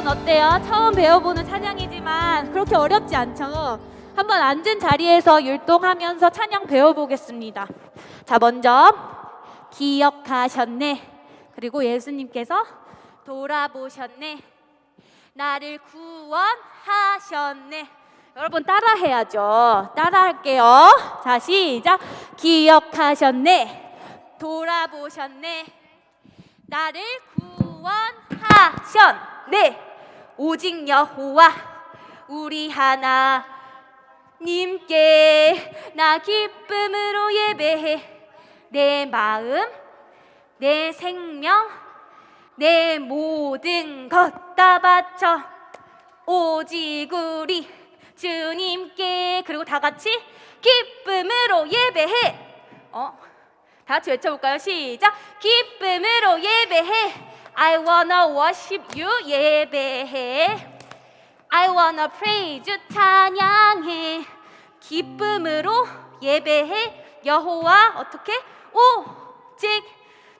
여러분 어때요? 처음 배워보는 찬양이지만 그렇게 어렵지 않죠? 한번 앉은 자리에서 율동하면서 찬양 배워보겠습니다. 자, 먼저 기억하셨네. 그리고 예수님께서 돌아보셨네. 나를 구원하셨네. 여러분 따라해야죠. 따라할게요. 자, 시작. 기억하셨네. 돌아보셨네. 나를 구원하셨네. 오직 여호와 우리 하나님께 나 기쁨으로 예배해. 내 마음, 내 생명, 내 모든 것 다 바쳐 오직 우리 주님께. 그리고 다 같이 기쁨으로 예배해. 다 같이 외쳐볼까요? 시작. 기쁨으로 예배해. I wanna worship you. 예배해. I wanna praise you. 찬양해. 기쁨으로 예배해. 여호와 어떻게? 오직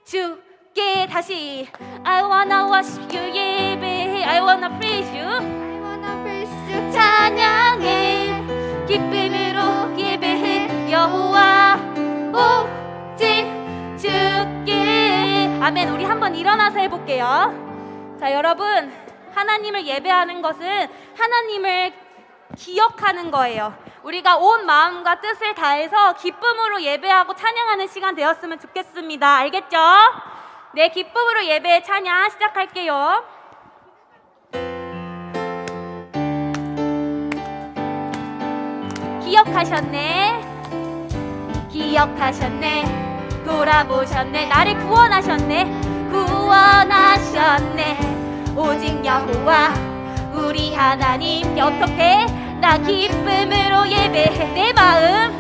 주께. 다시 I wanna worship you. 예배해. I wanna praise you. I wanna praise you. 찬양해. 기쁨으로 예배해. 여호와 오직 주께. 아멘. 우리 한번 일어나서 해볼게요. 자, 여러분, 하나님을 예배하는 것은 하나님을 기억하는 거예요. 우리가 온 마음과 뜻을 다해서 기쁨으로 예배하고 찬양하는 시간 되었으면 좋겠습니다. 알겠죠? 네, 기쁨으로 예배 찬양 시작할게요. 기억하셨네. 기억하셨네. 돌아보셨네. 나를 구원하셨네. 구원하셨네. 오직 여호와 우리 하나님께 어떻게? 나 기쁨으로 예배해. 내 마음,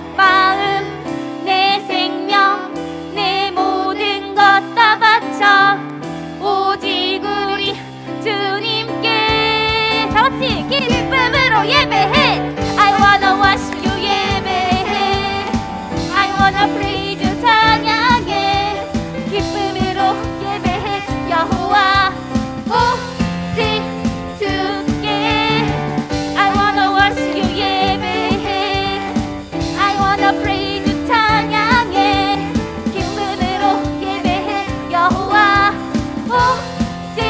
내 생명, 내 모든 것 다 바쳐 오직 우리 주님께. 다 같이 기쁨으로 예배해. I wanna worship you. 예배해. I wanna praise you. 찬양해. 기쁨으로 예배해. 여호와 오직 주께. I wanna worship you. 예배해. I wanna praise you. 찬양해. 기쁨으로 예배해. 여호와 오직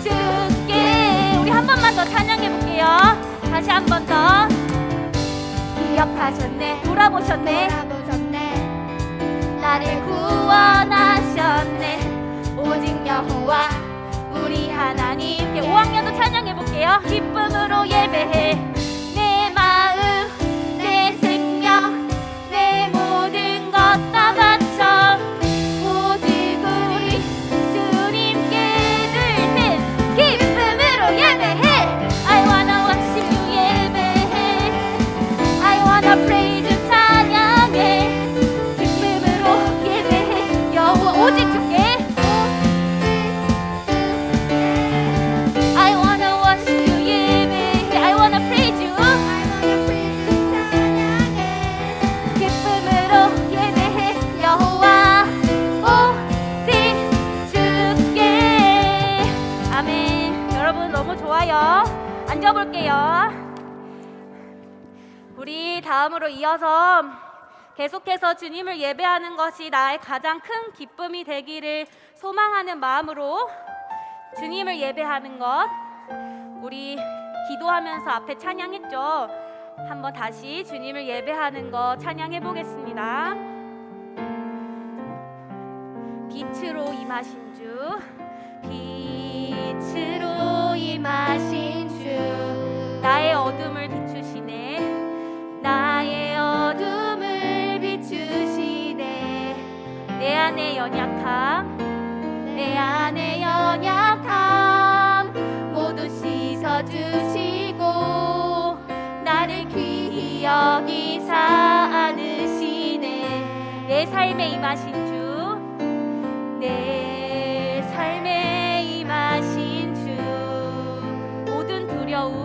주께. 우리 한 번만 더 찬양해 볼게요. 다시 한 번 더. 기억하셨네. 돌아보셨네. 나를 구원하셨네. 오직 여호와 우리 하나님께. 5학년도 찬양해 볼게요. 기쁨으로 예배해. 내 마음, 내 생명, 내 모든 것 다 바쳐 오직 우리 주님께. 둘, 셋. 기쁨으로 예배해. I wanna worship you. 예배해. I wanna praise you. 찬양해. 기쁨으로 예배해. 여호와 오직 주께. I wanna worship you. 예배해. I wanna praise you. 기쁨으로 예배해. 여호와 오직 주께. 아멘. 여러분 너무 좋아요. 앉아볼게요. 우리 다음으로 이어서 계속해서 주님을 예배하는 것이 나의 가장 큰 기쁨이 되기를 소망하는 마음으로 주님을 예배하는 것, 우리 기도하면서 앞에 찬양했죠. 한번 다시 주님을 예배하는 것 찬양해 보겠습니다. 빛으로 임하신 주, 빛으로 임하신 주, 나의 어둠을 비추시네. 나의 어둠을 비추시네. 내 안의 연약함, 내 안의 연약함 모두 씻어주시고 나를 귀히 여기사 안으시네. 내 삶에 임하신 주, 내 삶에 임하신 주, 모든 두려움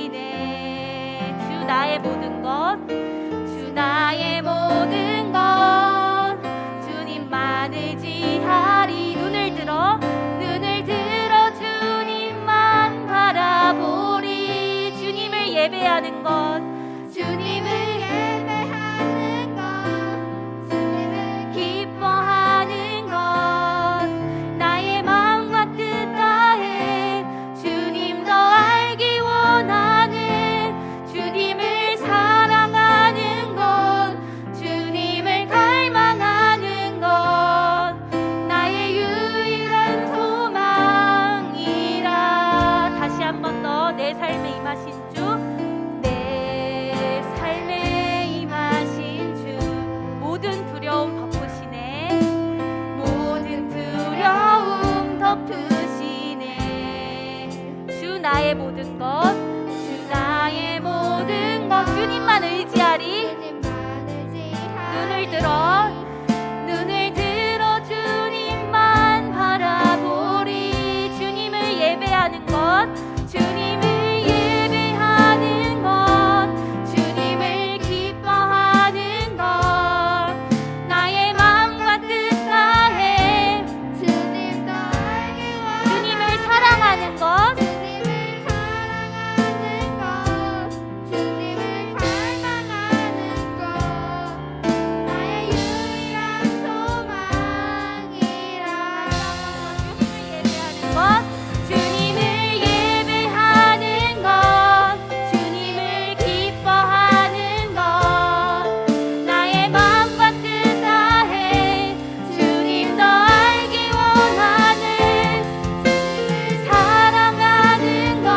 덮으시네. 주 나의 모든 것, 주 나의 모든 것, 주님만 의지하리. 눈을 것 주님을 예배하는 것 주님을 기뻐하는 것 나의 마음과 뜻 다해 주님 더 알기 원하는 주님을 사랑하는 것 주님을 갈망하는 것 나의 유일한 소망이라. 다시 한 번 더 내 삶에 임하신 주 내 삶에 임하신 주 모든 두려움 덮으시네 모든 두려움 덮으시네 주 나의 모든 것 주 나의 모든 것 주님만 의지하리. 주님만 의지하리. 눈을 들어 주님만 바라보리. 주님을 예배하는 것 주님을 예배하는 것 주님을 기뻐하는 것 나의 마음과 뜻 다해 주님 더 알기 원하는 주님을 사랑하는 것 주님을 사랑하는 것 주님을 갈망하는 것 나의 유일한 소망이라. 주님을 예배하는 것 주님을 기뻐하는 것 나의 마음과 뜻 다해 주님 더 알기 원하는 사랑하는 것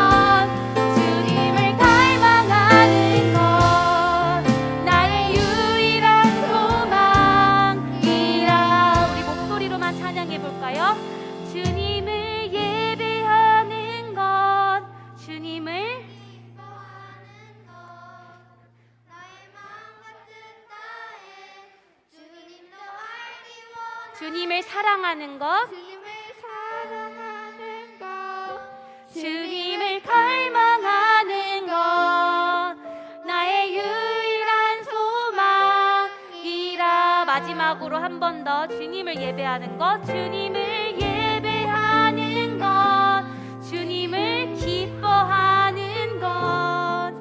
주님을 갈망하는 것 나의 유일한 소망이라. 우리 목소리로만 찬양해 볼까요? 주님을 예배하는 것 주님을 주님을 사랑하는 것 주님을 사랑하는 것 주님을 갈망하는 것 나의 유일한 소망이라. 마지막으로 한 번 더 주님을 예배하는 것 주님을 예배하는 것 주님을 기뻐하는 것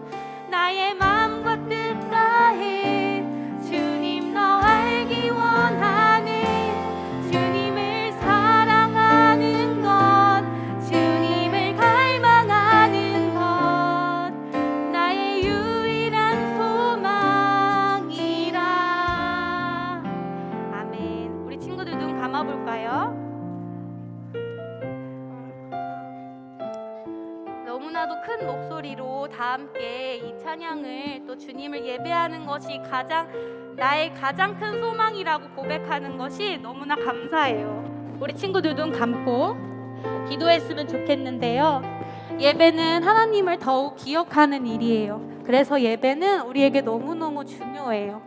나의 마음과 뜻 다해 주님 더 알기 원하는 주님을 사랑하는 것 주님을 갈망하는 것 나의 유일한 소망이라. 아멘. 우리 친구들 눈 감아볼까요? 너무나도 큰 목소리로 다 함께 이 찬양을 또 주님을 예배하는 것이 나의 가장 큰 소망이라고 고백하는 것이 너무나 감사해요. 우리 친구들 눈 감고 기도했으면 좋겠는데요. 예배는 하나님을 더욱 기억하는 일이에요. 그래서 예배는 우리에게 너무너무 중요해요.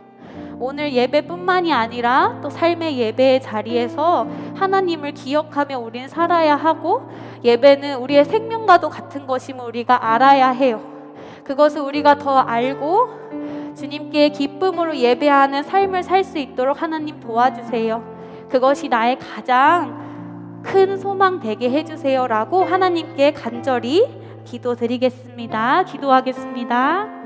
오늘 예배뿐만이 아니라 또 삶의 예배의 자리에서 하나님을 기억하며 우린 살아야 하고 예배는 우리의 생명과도 같은 것임을 우리가 알아야 해요. 그것을 우리가 더 알고 주님께 기쁨으로 예배하는 삶을 살 수 있도록 하나님 도와주세요. 그것이 나의 가장 큰 소망 되게 해주세요라고 하나님께 간절히 기도드리겠습니다. 기도하겠습니다.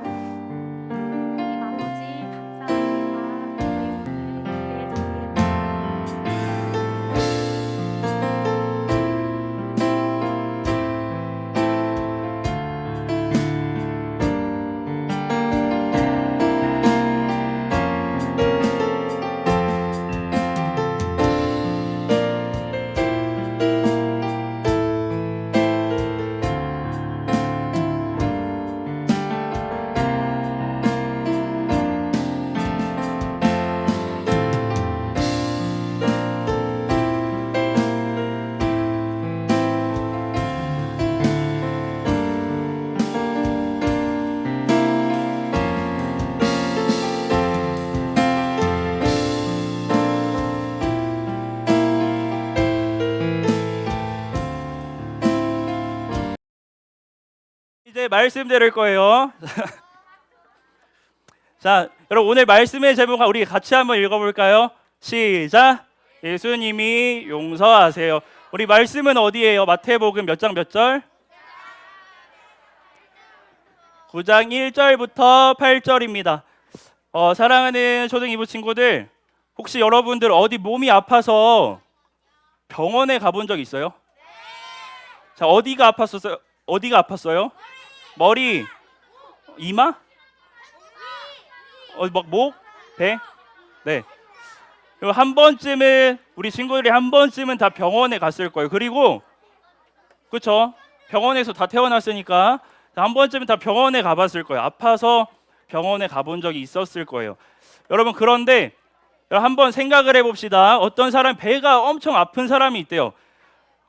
이제 말씀 들을 거예요. 자, 여러분 오늘 말씀의 제목을 우리 같이 한번 읽어볼까요? 시작. 예수님이 용서하세요. 우리 말씀은 어디예요? 마태복음 몇 장 몇 절? 9장 1절부터 8절입니다. 사랑하는 초등2부 친구들, 혹시 여러분들 어디 몸이 아파서 병원에 가본 적 있어요? 자, 어디가 아팠었어요? 어디가 아팠어요? 머리, 이마? 막 목, 배? 네. 그리고 한 번쯤은 우리 친구들이 한 번쯤은 다 병원에 갔을 거예요. 그리고 그렇죠? 병원에서 다 태어났으니까 한 번쯤은 다 병원에 가봤을 거예요. 아파서 병원에 가본 적이 있었을 거예요. 여러분, 그런데 한번 생각을 해봅시다. 어떤 사람 배가 엄청 아픈 사람이 있대요.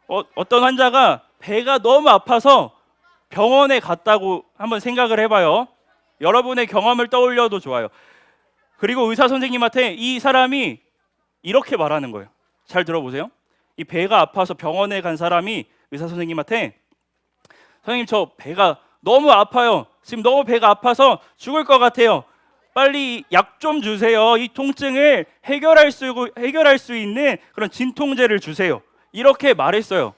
어떤 환자가 배가 너무 아파서 병원에 갔다고 한번 생각을 해봐요. 여러분의 경험을 떠올려도 좋아요. 그리고 의사 선생님한테 이 사람이 이렇게 말하는 거예요. 잘 들어보세요. 이 배가 아파서 병원에 간 사람이 의사 선생님한테, 선생님, 저 배가 너무 아파요. 지금 너무 배가 아파서 죽을 것 같아요. 빨리 약 좀 주세요. 이 통증을 해결할 수 있는 그런 진통제를 주세요. 이렇게 말했어요.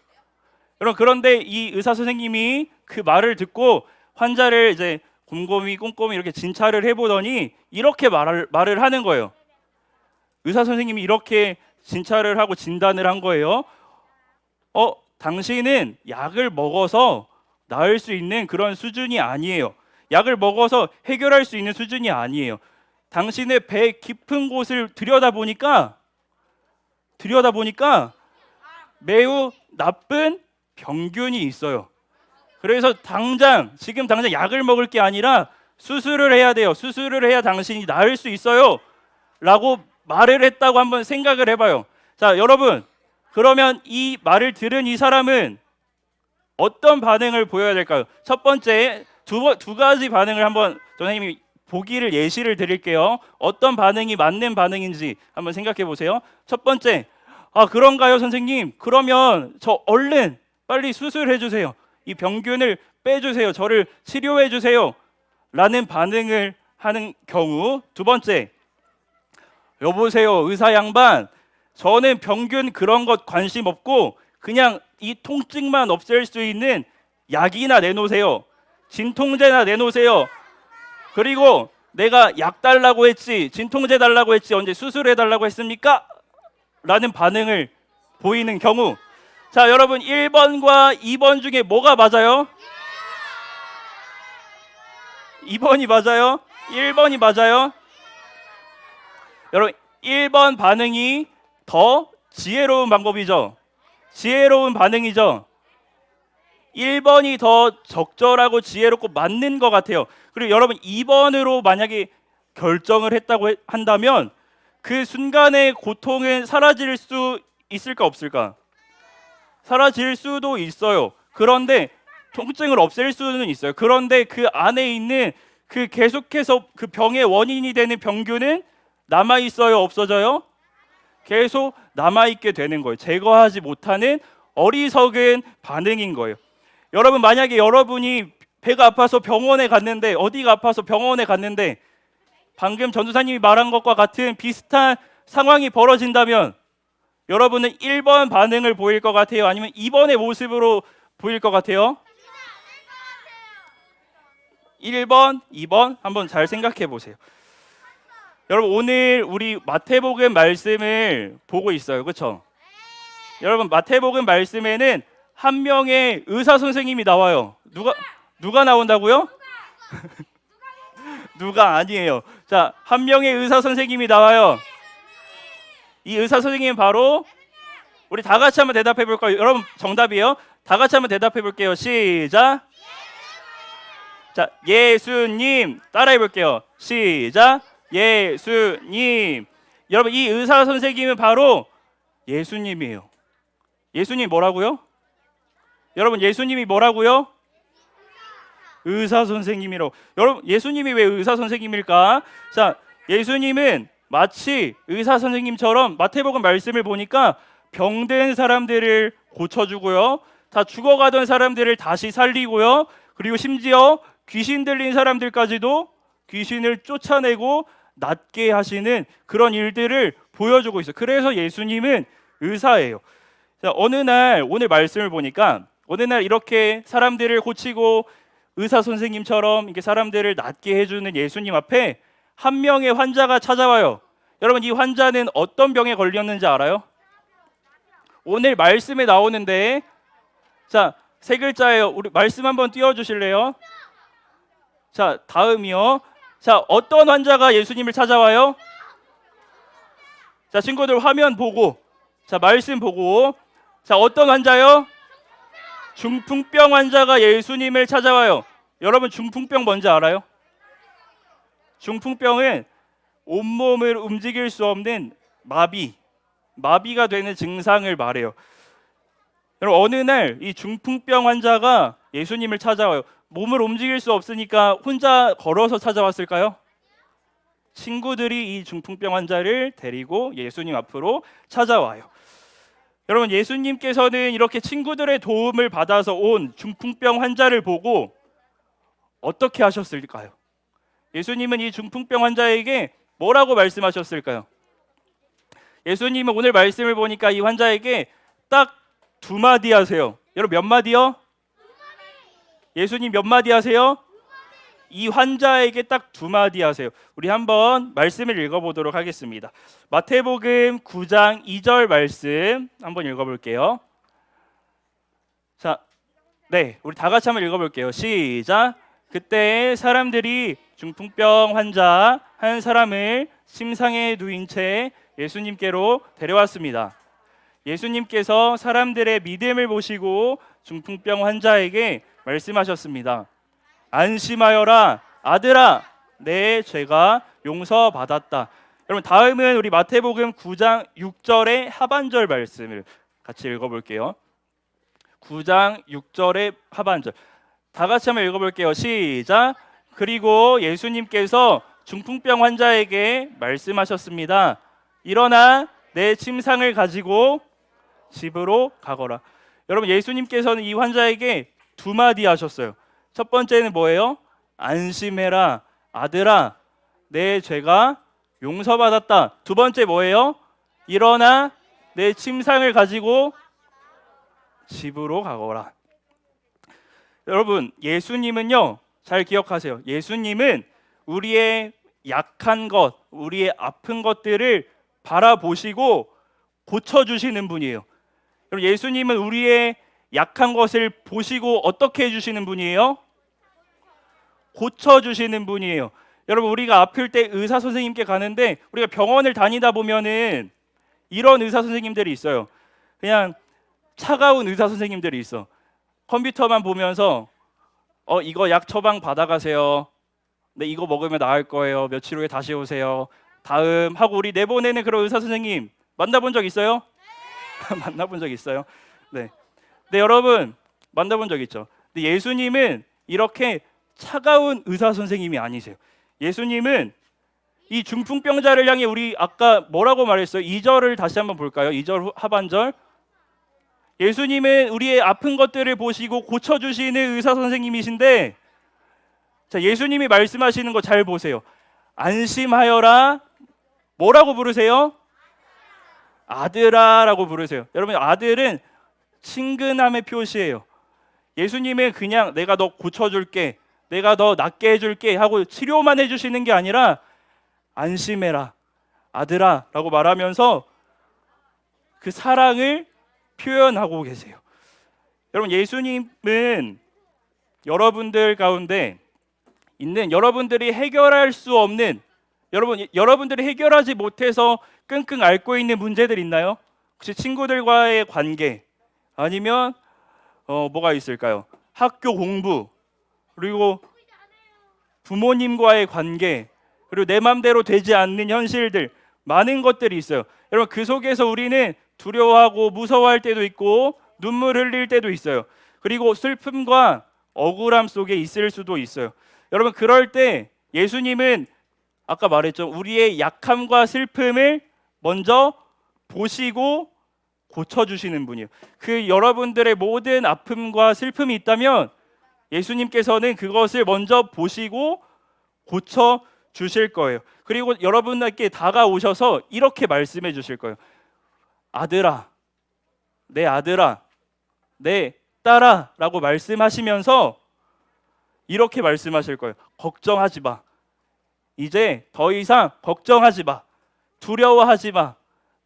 여러분, 그런데 이 의사 선생님이 그 말을 듣고 환자를 이제 곰곰이 이렇게 진찰을 해보더니 이렇게 말을 하는 거예요. 의사 선생님이 이렇게 진찰을 하고 진단을 한 거예요. 당신은 약을 먹어서 나을 수 있는 그런 수준이 아니에요. 약을 먹어서 해결할 수 있는 수준이 아니에요. 당신의 배 깊은 곳을 들여다보니까 매우 나쁜 병균이 있어요. 그래서 지금 당장 약을 먹을 게 아니라 수술을 해야 돼요. 수술을 해야 당신이 나을 수 있어요. 라고 말을 했다고 한번 생각을 해봐요. 자, 여러분, 그러면 이 말을 들은 이 사람은 어떤 반응을 보여야 될까요? 첫 번째, 두 가지 반응을 한번 선생님이 보기를 예시를 드릴게요. 어떤 반응이 맞는 반응인지 한번 생각해 보세요. 첫 번째, 그런가요, 선생님? 그러면 저 얼른 빨리 수술해 주세요. 이 병균을 빼주세요. 저를 치료해 주세요. 라는 반응을 하는 경우. 두 번째, 여보세요, 의사 양반. 저는 병균 그런 것 관심 없고 그냥 이 통증만 없앨 수 있는 약이나 내놓으세요. 진통제나 내놓으세요. 그리고 내가 약 달라고 했지, 진통제 달라고 했지, 언제 수술해 달라고 했습니까? 라는 반응을 보이는 경우. 자, 여러분, 1번과 2번 중에 뭐가 맞아요? 2번이 맞아요? 1번이 맞아요? 여러분, 1번 반응이 더 지혜로운 방법이죠. 지혜로운 반응이죠. 1번이 더 적절하고 지혜롭고 맞는 것 같아요. 그리고 여러분, 2번으로 만약에 결정을 했다고 한다면 그 순간의 고통은 사라질 수 있을까 없을까? 사라질 수도 있어요. 그런데 통증을 없앨 수는 있어요. 그런데 그 안에 있는 그 계속해서 그 병의 원인이 되는 병균은 남아 있어요, 없어져요? 계속 남아 있게 되는 거예요. 제거하지 못하는 어리석은 반응인 거예요. 여러분, 만약에 여러분이 배가 아파서 병원에 갔는데, 어디가 아파서 병원에 갔는데 방금 전도사님이 말한 것과 같은 비슷한 상황이 벌어진다면 여러분은 1번 반응을 보일 것 같아요? 아니면 2번의 모습으로 보일 것 같아요? 1번, 2번 한번 잘 생각해 보세요. 여러분, 오늘 우리 마태복음 말씀을 보고 있어요. 그렇죠? 여러분, 마태복음 말씀에는 한 명의 의사 선생님이 나와요. 누가 나온다고요? 누가 아니에요. 자, 한 명의 의사 선생님이 나와요. 이 의사 선생님은 바로, 우리 다 같이 한번 대답해 볼까요? 여러분, 정답이에요. 다 같이 한번 대답해 볼게요. 시작. 자, 예수님. 따라해 볼게요. 시작. 예수님. 여러분, 이 의사 선생님은 바로 예수님이에요. 예수님 뭐라고요? 여러분, 예수님이 뭐라고요? 의사 선생님이라고. 여러분, 예수님이 왜 의사 선생님일까? 자, 예수님은 마치 의사 선생님처럼 마태복음 말씀을 보니까 병든 사람들을 고쳐주고요, 다 죽어가던 사람들을 다시 살리고요, 그리고 심지어 귀신 들린 사람들까지도 귀신을 쫓아내고 낫게 하시는 그런 일들을 보여주고 있어요. 그래서 예수님은 의사예요. 자, 어느 날 오늘 말씀을 보니까 어느 날 이렇게 사람들을 고치고 의사 선생님처럼 이렇게 사람들을 낫게 해주는 예수님 앞에 한 명의 환자가 찾아와요. 여러분, 이 환자는 어떤 병에 걸렸는지 알아요? 오늘 말씀에 나오는데, 자, 세 글자예요. 우리 말씀 한번 띄워주실래요? 자, 다음이요. 자, 어떤 환자가 예수님을 찾아와요? 자, 친구들 화면 보고, 자, 말씀 보고, 자, 어떤 환자요? 중풍병 환자가 예수님을 찾아와요. 여러분, 중풍병 뭔지 알아요? 중풍병은 온몸을 움직일 수 없는 마비가 되는 증상을 말해요. 여러분, 어느 날 이 중풍병 환자가 예수님을 찾아와요. 몸을 움직일 수 없으니까 혼자 걸어서 찾아왔을까요? 친구들이 이 중풍병 환자를 데리고 예수님 앞으로 찾아와요. 여러분, 예수님께서는 이렇게 친구들의 도움을 받아서 온 중풍병 환자를 보고 어떻게 하셨을까요? 예수님은 이 중풍병 환자에게 뭐라고 말씀하셨을까요? 예수님은 오늘 말씀을 보니까 이 환자에게 딱 두 마디 하세요. 여러분, 몇 마디요? 예수님 몇 마디 하세요? 이 환자에게 딱 두 마디 하세요. 우리 한번 말씀을 읽어보도록 하겠습니다. 마태복음 9장 2절 말씀 한번 읽어볼게요. 자, 네, 우리 다 같이 한번 읽어볼게요. 시작. 그때 사람들이 중풍병 환자 한 사람을 침상에 누인 채 예수님께로 데려왔습니다. 예수님께서 사람들의 믿음을 보시고 중풍병 환자에게 말씀하셨습니다. 안심하여라, 아들아, 내 죄가 용서받았다. 여러분, 다음은 우리 마태복음 9장 6절의 하반절 말씀을 같이 읽어볼게요. 9장 6절의 하반절 다 같이 한번 읽어볼게요. 시작. 그리고 예수님께서 중풍병 환자에게 말씀하셨습니다. 일어나 내 침상을 가지고 집으로 가거라. 여러분, 예수님께서는 이 환자에게 두 마디 하셨어요. 첫 번째는 뭐예요? 안심해라, 아들아, 내 죄가 용서받았다. 두 번째 뭐예요? 일어나 내 침상을 가지고 집으로 가거라. 여러분, 예수님은요, 잘 기억하세요. 예수님은 우리의 약한 것, 우리의 아픈 것들을 바라보시고 고쳐주시는 분이에요. 여러분, 예수님은 우리의 약한 것을 보시고 어떻게 해주시는 분이에요? 고쳐주시는 분이에요. 여러분, 우리가 아플 때 의사 선생님께 가는데 우리가 병원을 다니다 보면은 이런 의사 선생님들이 있어요. 그냥 차가운 의사 선생님들이 있어. 컴퓨터만 보면서 이거 약 처방 받아가세요. 네, 이거 먹으면 나을 거예요. 며칠 후에 다시 오세요. 다음 하고 우리 내보내는 그런 의사 선생님 만나본 적 있어요? 네. 만나본 적 있어요? 네. 네, 여러분 만나본 적 있죠. 근데 예수님은 이렇게 차가운 의사 선생님이 아니세요. 예수님은 이 중풍병자를 향해 우리 아까 뭐라고 말했어요? 2절을 다시 한번 볼까요? 2절 하반절. 예수님은 우리의 아픈 것들을 보시고 고쳐주시는 의사 선생님이신데, 자, 예수님이 말씀하시는 거 잘 보세요. 안심하여라. 뭐라고 부르세요? 아들아라고 부르세요. 여러분, 아들은 친근함의 표시예요. 예수님은 그냥 내가 너 고쳐줄게, 내가 너 낫게 해줄게 하고 치료만 해주시는 게 아니라 안심해라, 아들아 라고 말하면서 그 사랑을 표현하고 계세요. 여러분, 예수님은 여러분들 가운데 있는 여러분들이 해결할 수 없는, 여러분들이 해결하지 못해서 끙끙 앓고 있는 문제들 있나요? 혹시 친구들과의 관계, 아니면 뭐가 있을까요? 학교 공부, 그리고 부모님과의 관계, 그리고 내 맘대로 되지 않는 현실들, 많은 것들이 있어요. 여러분, 그 속에서 우리는 두려워하고 무서워할 때도 있고 눈물 흘릴 때도 있어요. 그리고 슬픔과 억울함 속에 있을 수도 있어요. 여러분, 그럴 때 예수님은 아까 말했죠. 우리의 약함과 슬픔을 먼저 보시고 고쳐주시는 분이에요. 그 여러분들의 모든 아픔과 슬픔이 있다면 예수님께서는 그것을 먼저 보시고 고쳐주실 거예요. 그리고 여러분에게 다가오셔서 이렇게 말씀해 주실 거예요. 아들아, 내 아들아, 내 딸아 라고 말씀하시면서 이렇게 말씀하실 거예요. 걱정하지 마. 이제 더 이상 걱정하지 마. 두려워하지 마.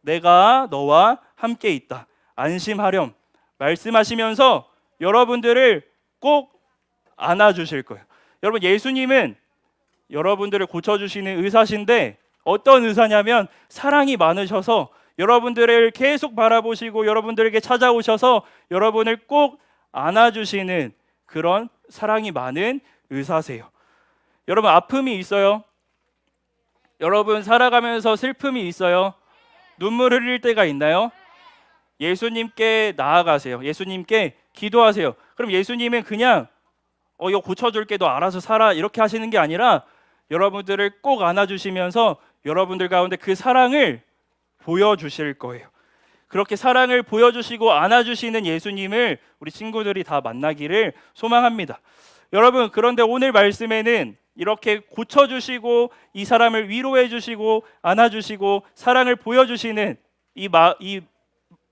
내가 너와 함께 있다. 안심하렴. 말씀하시면서 여러분들을 꼭 안아주실 거예요. 여러분, 예수님은 여러분들을 고쳐주시는 의사신데 어떤 의사냐면 사랑이 많으셔서 여러분들을 계속 바라보시고 여러분들에게 찾아오셔서 여러분을 꼭 안아주시는 그런 사랑이 많은 의사세요. 여러분, 아픔이 있어요? 여러분, 살아가면서 슬픔이 있어요? 눈물 흘릴 때가 있나요? 예수님께 나아가세요. 예수님께 기도하세요. 그럼 예수님은 그냥 이거 고쳐줄게, 너 알아서 살아, 이렇게 하시는 게 아니라 여러분들을 꼭 안아주시면서 여러분들 가운데 그 사랑을 보여주실 거예요. 그렇게 사랑을 보여주시고 안아주시는 예수님을 우리 친구들이 다 만나기를 소망합니다. 여러분, 그런데 오늘 말씀에는 이렇게 고쳐주시고 이 사람을 위로해주시고 안아주시고 사랑을 보여주시는 이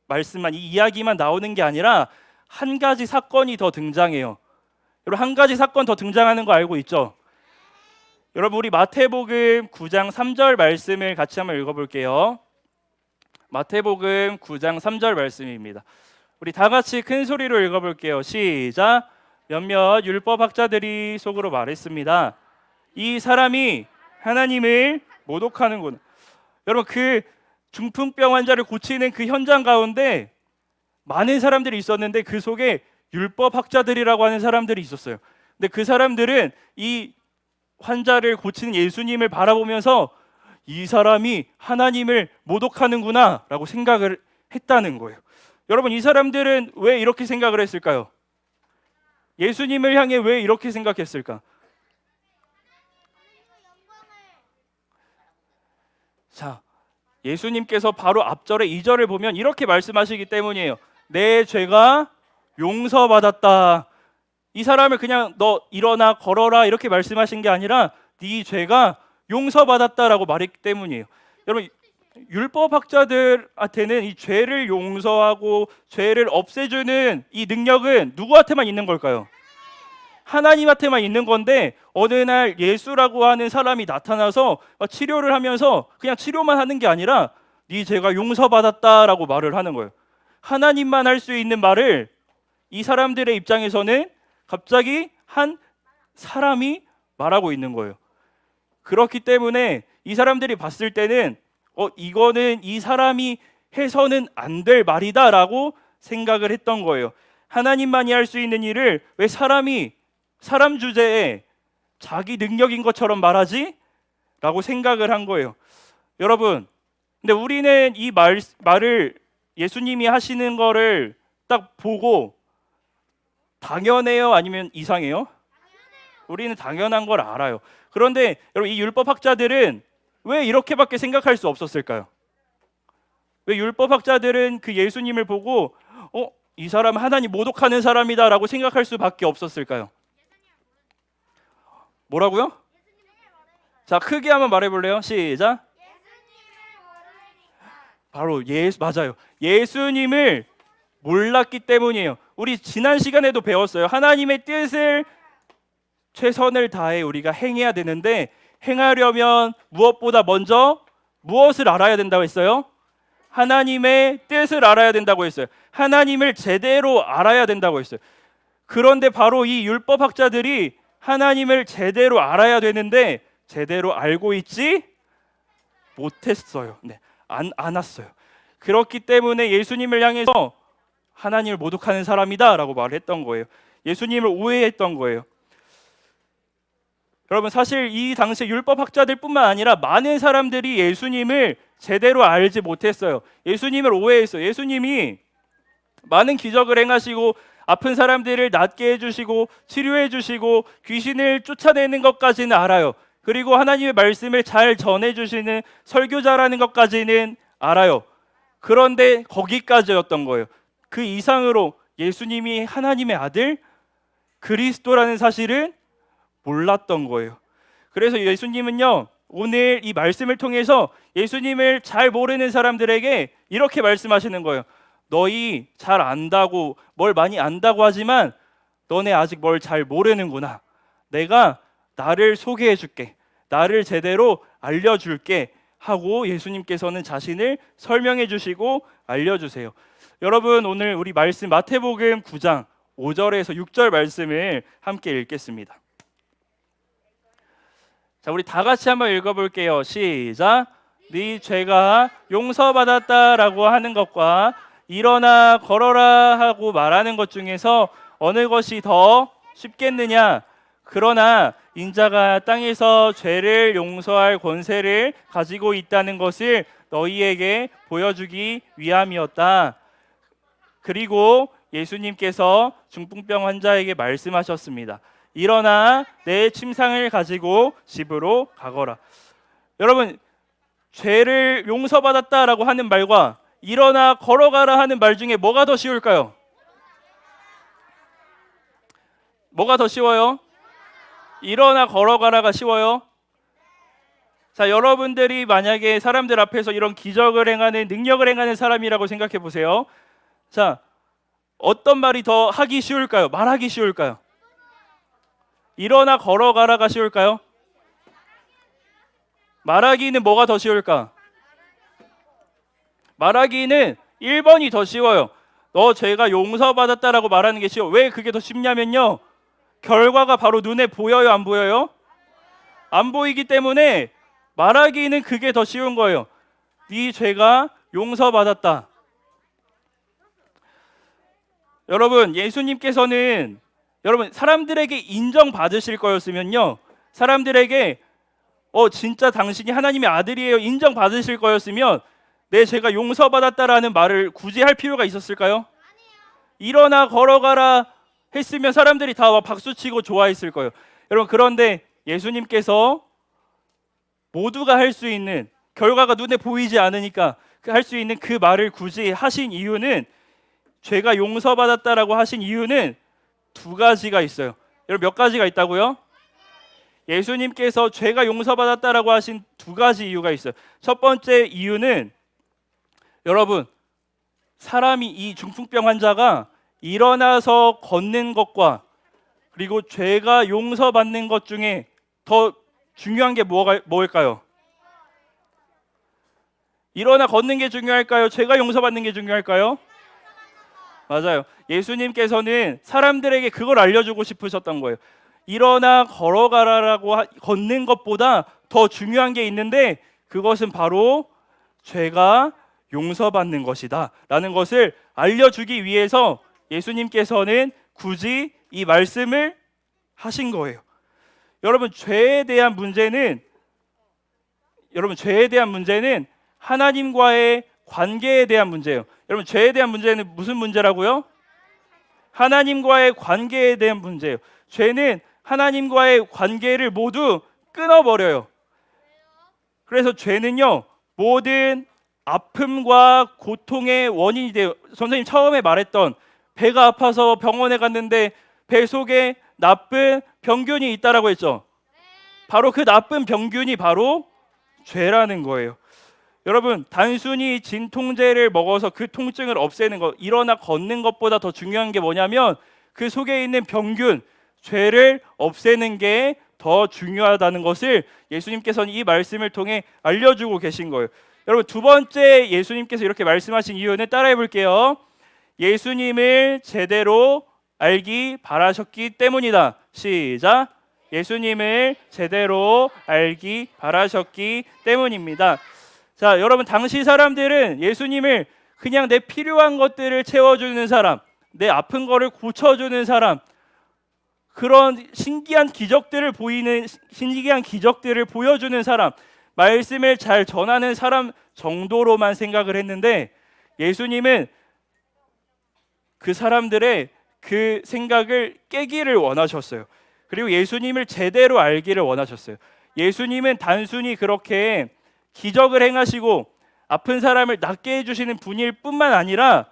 말씀만, 이 이야기만 나오는 게 아니라 한 가지 사건이 더 등장해요. 여러분, 한 가지 사건 더 등장하는 거 알고 있죠? 여러분, 우리 마태복음 9장 3절 말씀을 같이 한번 읽어볼게요. 마태복음 9장 3절 말씀입니다. 우리 다 같이 큰 소리로 읽어볼게요. 시작. 몇몇 율법학자들이 속으로 말했습니다. 이 사람이 하나님을 모독하는구나. 여러분, 그 중풍병 환자를 고치는 그 현장 가운데 많은 사람들이 있었는데 그 속에 율법학자들이라고 하는 사람들이 있었어요. 근데 그 사람들은 이 환자를 고치는 예수님을 바라보면서 이 사람이 하나님을 모독하는구나 라고 생각을 했다는 거예요. 여러분, 이 사람들은 왜 이렇게 생각을 했을까요? 예수님을 향해 왜 이렇게 생각했을까? 자, 예수님께서 바로 앞절에 2절을 보면 이렇게 말씀하시기 때문이에요. 내 죄가 용서받았다. 이 사람을 그냥 너 일어나 걸어라 이렇게 말씀하신 게 아니라 네 죄가 용서받았다라고 말했기 때문이에요. 여러분, 율법학자들한테는 이 죄를 용서하고 죄를 없애주는 이 능력은 누구한테만 있는 걸까요? 하나님한테만 있는 건데 어느 날 예수라고 하는 사람이 나타나서 치료를 하면서 그냥 치료만 하는 게 아니라 네 죄가 용서받았다라고 말을 하는 거예요. 하나님만 할 수 있는 말을 이 사람들의 입장에서는 갑자기 한 사람이 말하고 있는 거예요. 그렇기 때문에 이 사람들이 봤을 때는 이거는 이 사람이 해서는 안 될 말이다라고 생각을 했던 거예요. 하나님만이 할 수 있는 일을 왜 사람 주제에 자기 능력인 것처럼 말하지? 라고 생각을 한 거예요. 여러분, 근데 우리는 이 말을 예수님이 하시는 거를 딱 보고 당연해요? 아니면 이상해요? 우리는 당연한 걸 알아요. 그런데 여러분, 이 율법학자들은 왜 이렇게밖에 생각할 수 없었을까요? 왜 율법학자들은 그 예수님을 보고 이 사람 하나님 모독하는 사람이다 라고 생각할 수밖에 없었을까요? 뭐라고요? 자, 크게 한번 말해볼래요? 시작. 바로 맞아요. 예수님을 몰랐기 때문이에요. 우리 지난 시간에도 배웠어요. 하나님의 뜻을 최선을 다해 우리가 행해야 되는데 행하려면 무엇보다 먼저 무엇을 알아야 된다고 했어요? 하나님의 뜻을 알아야 된다고 했어요. 하나님을 제대로 알아야 된다고 했어요. 그런데 바로 이 율법학자들이 하나님을 제대로 알아야 되는데 제대로 알고 있지 못했어요. 네, 안 왔어요. 그렇기 때문에 예수님을 향해서 하나님을 모독하는 사람이다라고 말했던 거예요. 예수님을 오해했던 거예요. 여러분, 사실 이 당시 율법학자들뿐만 아니라 많은 사람들이 예수님을 제대로 알지 못했어요. 예수님을 오해했어요. 예수님이 많은 기적을 행하시고 아픈 사람들을 낫게 해주시고 치료해 주시고 귀신을 쫓아내는 것까지는 알아요. 그리고 하나님의 말씀을 잘 전해주시는 설교자라는 것까지는 알아요. 그런데 거기까지였던 거예요. 그 이상으로 예수님이 하나님의 아들 그리스도라는 사실은 몰랐던 거예요. 그래서 예수님은요, 오늘 이 말씀을 통해서 예수님을 잘 모르는 사람들에게 이렇게 말씀하시는 거예요. 너희 잘 안다고 뭘 많이 안다고 하지만 너네 아직 뭘 잘 모르는구나. 내가 나를 소개해 줄게. 나를 제대로 알려줄게 하고 예수님께서는 자신을 설명해 주시고 알려주세요. 여러분, 오늘 우리 말씀 마태복음 9장 5절에서 6절 말씀을 함께 읽겠습니다. 자, 우리 다 같이 한번 읽어볼게요. 시작. 네 죄가 용서받았다라고 하는 것과 일어나 걸어라 하고 말하는 것 중에서 어느 것이 더 쉽겠느냐? 그러나 인자가 땅에서 죄를 용서할 권세를 가지고 있다는 것을 너희에게 보여주기 위함이었다. 그리고 예수님께서 중풍병 환자에게 말씀하셨습니다. 일어나 내 침상을 가지고 집으로 가거라. 여러분, 죄를 용서받았다라고 하는 말과 일어나 걸어가라 하는 말 중에 뭐가 더 쉬울까요? 뭐가 더 쉬워요? 일어나 걸어가라가 쉬워요. 자, 여러분들이 만약에 사람들 앞에서 이런 기적을 행하는, 능력을 행하는 사람이라고 생각해 보세요. 자, 어떤 말이 더 하기 쉬울까요? 말하기 쉬울까요? 일어나 걸어가라가 쉬울까요? 말하기는 뭐가 더 쉬울까? 말하기는 1번이 더 쉬워요. 너 죄가 용서받았다라고 말하는 게 쉬워. 왜 그게 더 쉽냐면요, 결과가 바로 눈에 보여요, 안 보여요? 안 보이기 때문에 말하기는 그게 더 쉬운 거예요. 네 죄가 용서받았다. 여러분, 예수님께서는 여러분 사람들에게 인정받으실 거였으면요, 사람들에게 진짜 당신이 하나님의 아들이에요 인정받으실 거였으면 내 죄가 용서받았다라는 말을 굳이 할 필요가 있었을까요? 일어나 걸어가라 했으면 사람들이 다 박수치고 좋아했을 거예요. 여러분, 그런데 예수님께서 모두가 할 수 있는, 결과가 눈에 보이지 않으니까 할 수 있는 그 말을 굳이 하신 이유는, 죄가 용서받았다라고 하신 이유는 두 가지가 있어요. 여러분, 몇 가지가 있다고요? 예수님께서 죄가 용서받았다라고 하신 두 가지 이유가 있어요. 첫 번째 이유는, 여러분, 사람이, 이 중풍병 환자가 일어나서 걷는 것과 그리고 죄가 용서받는 것 중에 더 중요한 게 뭘까요? 일어나 걷는 게 중요할까요? 죄가 용서받는 게 중요할까요? 맞아요. 예수님께서는 사람들에게 그걸 알려주고 싶으셨던 거예요. 일어나 걸어가라라고 걷는 것보다 더 중요한 게 있는데, 그것은 바로 죄가 용서받는 것이다 라는 것을 알려주기 위해서 예수님께서는 굳이 이 말씀을 하신 거예요. 여러분, 죄에 대한 문제는 하나님과의 관계에 대한 문제예요. 여러분, 죄에 대한 문제는 무슨 문제라고요? 하나님과의 관계에 대한 문제예요. 죄는 하나님과의 관계를 모두 끊어버려요. 그래서 죄는요, 모든 아픔과 고통의 원인이 돼요. 선생님 처음에 말했던, 배가 아파서 병원에 갔는데 배 속에 나쁜 병균이 있다라고 했죠. 바로 그 나쁜 병균이 바로 죄라는 거예요. 여러분, 단순히 진통제를 먹어서 그 통증을 없애는 것, 일어나 걷는 것보다 더 중요한 게 뭐냐면 그 속에 있는 병균, 죄를 없애는 게 더 중요하다는 것을 예수님께서는 이 말씀을 통해 알려주고 계신 거예요. 여러분, 두 번째 예수님께서 이렇게 말씀하신 이유는 따라해 볼게요. 예수님을 제대로 알기 바라셨기 때문이다. 시작. 예수님을 제대로 알기 바라셨기 때문입니다. 자, 여러분, 당시 사람들은 예수님을 그냥 내 필요한 것들을 채워주는 사람, 내 아픈 거를 고쳐주는 사람, 그런 신기한 기적들을 보여주는 사람, 말씀을 잘 전하는 사람 정도로만 생각을 했는데, 예수님은 그 사람들의 그 생각을 깨기를 원하셨어요. 그리고 예수님을 제대로 알기를 원하셨어요. 예수님은 단순히 그렇게 기적을 행하시고 아픈 사람을 낫게 해주시는 분일 뿐만 아니라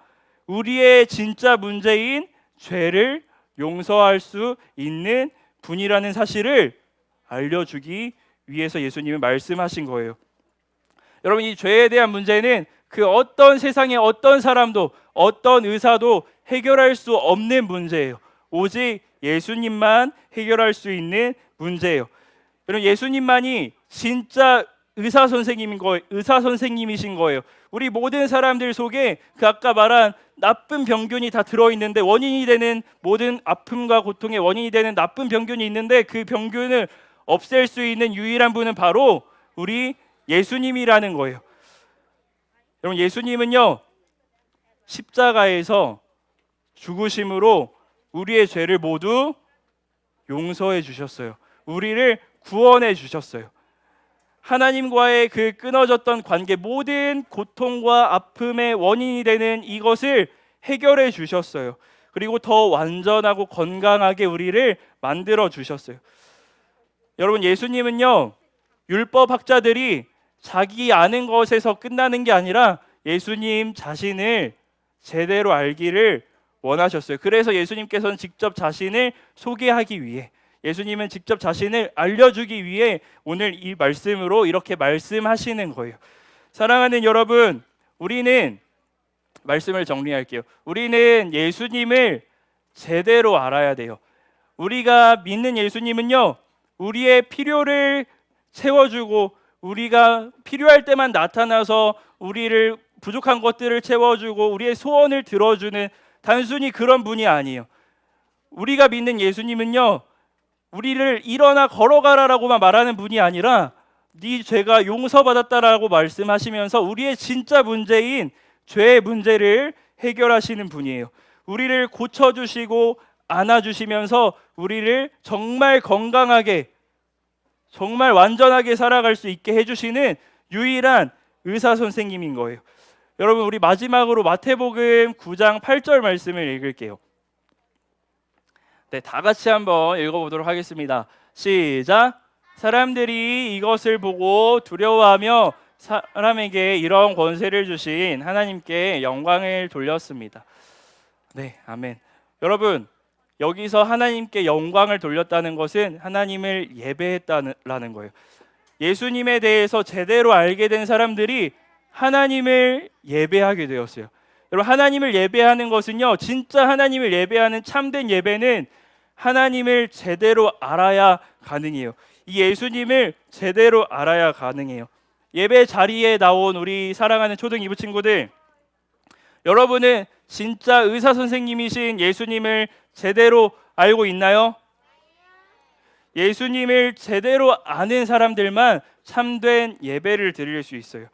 우리의 진짜 문제인 죄를 용서할 수 있는 분이라는 사실을 알려주기 위해서 예수님은 말씀하신 거예요. 여러분, 이 죄에 대한 문제는 그 어떤 세상의 어떤 사람도 어떤 의사도 해결할 수 없는 문제예요. 오직 예수님만 해결할 수 있는 문제예요. 여러분, 예수님만이 진짜 의사 선생님이신 거예요. 우리 모든 사람들 속에 그 아까 말한 나쁜 병균이 다 들어있는데, 원인이 되는 모든 아픔과 고통의 원인이 되는 나쁜 병균이 있는데, 그 병균을 없앨 수 있는 유일한 분은 바로 우리 예수님이라는 거예요. 여러분, 예수님은요, 십자가에서 죽으심으로 우리의 죄를 모두 용서해 주셨어요. 우리를 구원해 주셨어요. 하나님과의 그 끊어졌던 관계, 모든 고통과 아픔의 원인이 되는 이것을 해결해 주셨어요. 그리고 더 완전하고 건강하게 우리를 만들어 주셨어요. 여러분, 예수님은요, 율법 학자들이 자기 아는 것에서 끝나는 게 아니라 예수님 자신을 제대로 알기를 원하셨어요. 그래서 예수님께서는 직접 자신을 소개하기 위해, 예수님은 직접 자신을 알려주기 위해 오늘 이 말씀으로 이렇게 말씀하시는 거예요. 사랑하는 여러분, 우리는, 말씀을 정리할게요. 우리는 예수님을 제대로 알아야 돼요. 우리가 믿는 예수님은요, 우리의 필요를 채워주고, 우리가 필요할 때만 나타나서 우리를 부족한 것들을 채워주고 우리의 소원을 들어주는 단순히 그런 분이 아니에요. 우리가 믿는 예수님은요, 우리를 일어나 걸어가라라고만 말하는 분이 아니라 네 죄가 용서받았다라고 말씀하시면서 우리의 진짜 문제인 죄의 문제를 해결하시는 분이에요. 우리를 고쳐주시고 안아주시면서 우리를 정말 건강하게, 정말 완전하게 살아갈 수 있게 해주시는 유일한 의사 선생님인 거예요. 여러분, 우리 마지막으로 마태복음 9장 8절 말씀을 읽을게요. 네, 다 같이 한번 읽어보도록 하겠습니다. 시작. 사람들이 이것을 보고 두려워하며 사람에게 이런 권세를 주신 하나님께 영광을 돌렸습니다. 네, 아멘. 여러분, 여기서 하나님께 영광을 돌렸다는 것은 하나님을 예배했다는 거예요. 예수님에 대해서 제대로 알게 된 사람들이 하나님을 예배하게 되었어요. 여러분, 하나님을 예배하는 것은요, 진짜 하나님을 예배하는 참된 예배는 하나님을 제대로 알아야 가능해요. 이 예수님을 제대로 알아야 가능해요. 예배 자리에 나온 우리 사랑하는 초등 2부 친구들, 여러분은 진짜 의사 선생님이신 예수님을 제대로 알고 있나요? 예수님을 제대로 아는 사람들만 참된 예배를 드릴 수 있어요.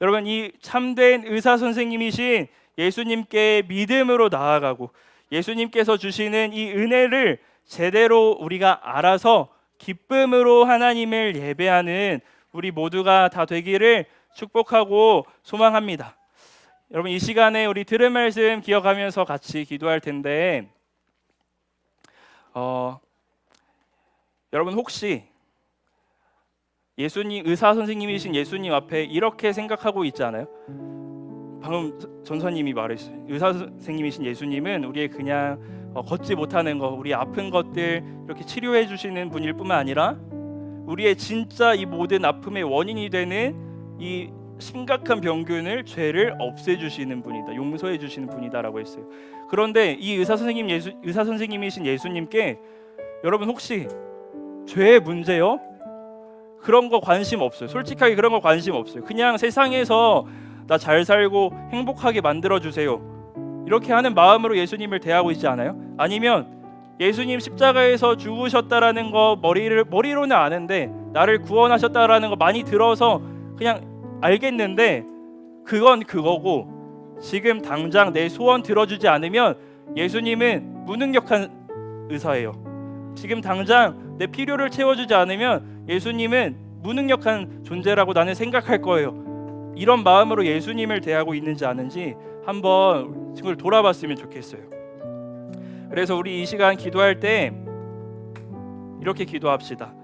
여러분, 이 참된 의사 선생님이신 예수님께 믿음으로 나아가고 예수님께서 주시는 이 은혜를 제대로 우리가 알아서 기쁨으로 하나님을 예배하는 우리 모두가 다 되기를 축복하고 소망합니다. 여러분, 이 시간에 우리 들은 말씀 기억하면서 같이 기도할 텐데, 여러분 혹시 예수님, 의사 선생님이신 예수님 앞에 이렇게 생각하고 있지 않아요? 방금 전사님이 말했어요. 의사 선생님이신 예수님은 우리의 그냥 걷지 못하는 거, 우리 아픈 것들 이렇게 치료해 주시는 분일 뿐만 아니라 우리의 진짜 이 모든 아픔의 원인이 되는 이 심각한 병균을, 죄를 없애주시는 분이다, 용서해 주시는 분이다라고 했어요. 그런데 이 의사 선생님이신 예수님께 여러분 혹시 죄의 문제요? 그런 거 관심 없어요. 솔직하게 그런 거 관심 없어요. 그냥 세상에서 나 잘 살고 행복하게 만들어 주세요, 이렇게 하는 마음으로 예수님을 대하고 있지 않아요? 아니면 예수님 십자가에서 죽으셨다라는 거 머리로는 아는데, 나를 구원하셨다라는 거 많이 들어서 그냥 알겠는데 그건 그거고 지금 당장 내 소원 들어주지 않으면 예수님은 무능력한 의사예요. 지금 당장 내 필요를 채워주지 않으면 예수님은 무능력한 존재라고 나는 생각할 거예요. 이런 마음으로 예수님을 대하고 있는지 아는지 한번 친구를 돌아봤으면 좋겠어요. 그래서 우리 이 시간 기도할 때 이렇게 기도합시다.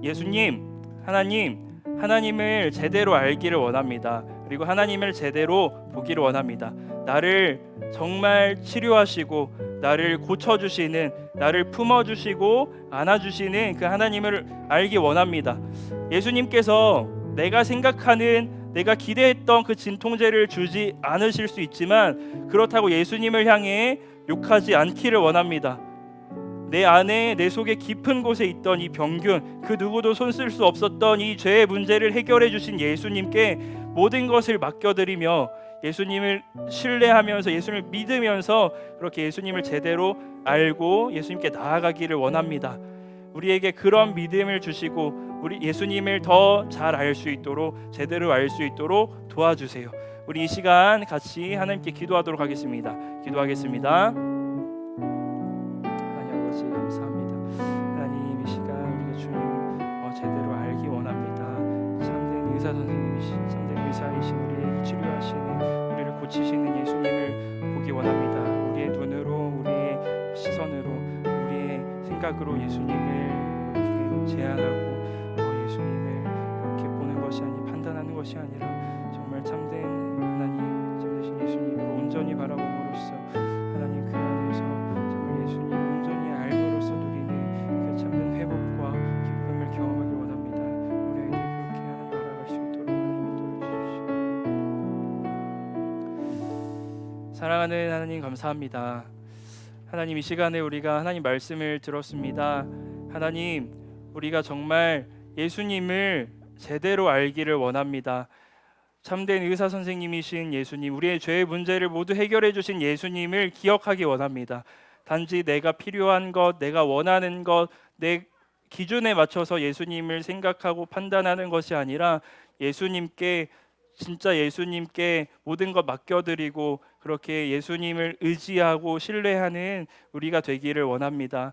예수님, 하나님을 제대로 알기를 원합니다. 그리고 하나님을 제대로 보기를 원합니다. 나를 정말 치료하시고 나를 고쳐주시는, 나를 품어주시고 안아주시는 그 하나님을 알기 원합니다. 예수님께서 내가 생각하는, 내가 기대했던 그 진통제를 주지 않으실 수 있지만 그렇다고 예수님을 향해 욕하지 않기를 원합니다. 내 안에 내 속에 깊은 곳에 있던 이 병균, 그 누구도 손쓸 수 없었던 이 죄의 문제를 해결해 주신 예수님께 모든 것을 맡겨드리며 예수님을 신뢰하면서 예수님을 믿으면서 그렇게 예수님을 제대로 알고 예수님께 나아가기를 원합니다. 우리에게 그런 믿음을 주시고 우리 예수님을 더 잘 알 수 있도록 제대로 알 수 있도록 도와주세요. 우리 이 시간 같이 하나님께 기도하도록 하겠습니다. 기도하겠습니다. 하나님 아버지 감사합니다. 하나님 이 시간 우리가 주님 제대로 알기 원합니다. 참된 의사 선생님이신 참된 의사이신 우리의 치료하시는 우리를 고치시는 예수님을 보기 원합니다. 우리의 눈으로 우리의 시선으로 우리의 생각으로 예수님을 이렇게 제한하고 예수님을 이렇게 보는 것이 아니 판단하는 것이 아니라 정말 참된 하나님 참되신 예수님을 온전히 바라봄으로써 하나님 그 안에서 정말 예수님 온전히 알므로써 누리는 그 참된 회복과 기쁨을 경험하기 원합니다. 우리 아이들 그렇게 하나님 알아갈 수 있도록 하나님 인도해 주십시오. 사랑하는 하나님 감사합니다. 하나님 이 시간에 우리가 하나님 말씀을 들었습니다. 하나님 우리가 정말 예수님을 제대로 알기를 원합니다. 참된 의사 선생님이신 예수님, 우리의 죄의 문제를 모두 해결해 주신 예수님을 기억하기 원합니다. 단지 내가 필요한 것, 내가 원하는 것, 내 기준에 맞춰서 예수님을 생각하고 판단하는 것이 아니라 예수님께 진짜 예수님께 모든 것 맡겨드리고 그렇게 예수님을 의지하고 신뢰하는 우리가 되기를 원합니다.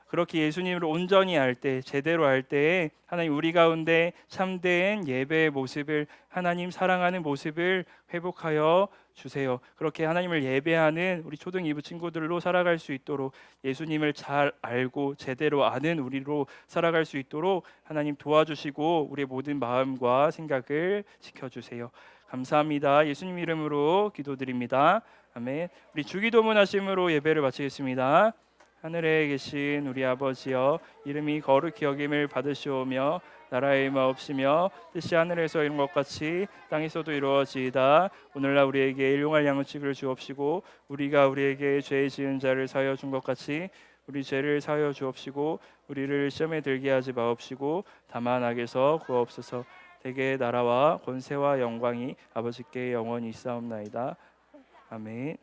그렇게 예수님을 온전히 알 때, 제대로 알 때에 하나님 우리 가운데 참된 예배의 모습을 하나님 사랑하는 모습을 회복하여 주세요. 그렇게 하나님을 예배하는 우리 초등 2부 친구들로 살아갈 수 있도록 예수님을 잘 알고 제대로 아는 우리로 살아갈 수 있도록 하나님 도와주시고 우리의 모든 마음과 생각을 지켜주세요. 감사합니다. 예수님 이름으로 기도드립니다. 아멘. 우리 주기도문 하심으로 예배를 마치겠습니다. 하늘에 계신 우리 아버지여, 이름이 거룩히 여김을 받으시오며 나라의 마옵시며 뜻이 하늘에서 이룬 것 같이 땅에서도 이루어지이다. 오늘날 우리에게 일용할 양식을 주옵시고 우리가 우리에게 죄 지은 자를 사하여 준 것 같이 우리 죄를 사하여 주옵시고 우리를 시험에 들게 하지 마옵시고 다만 악에서 구하옵소서. 대개 나라와 권세와 영광이 아버지께 영원히 있사옵나이다. 아멘.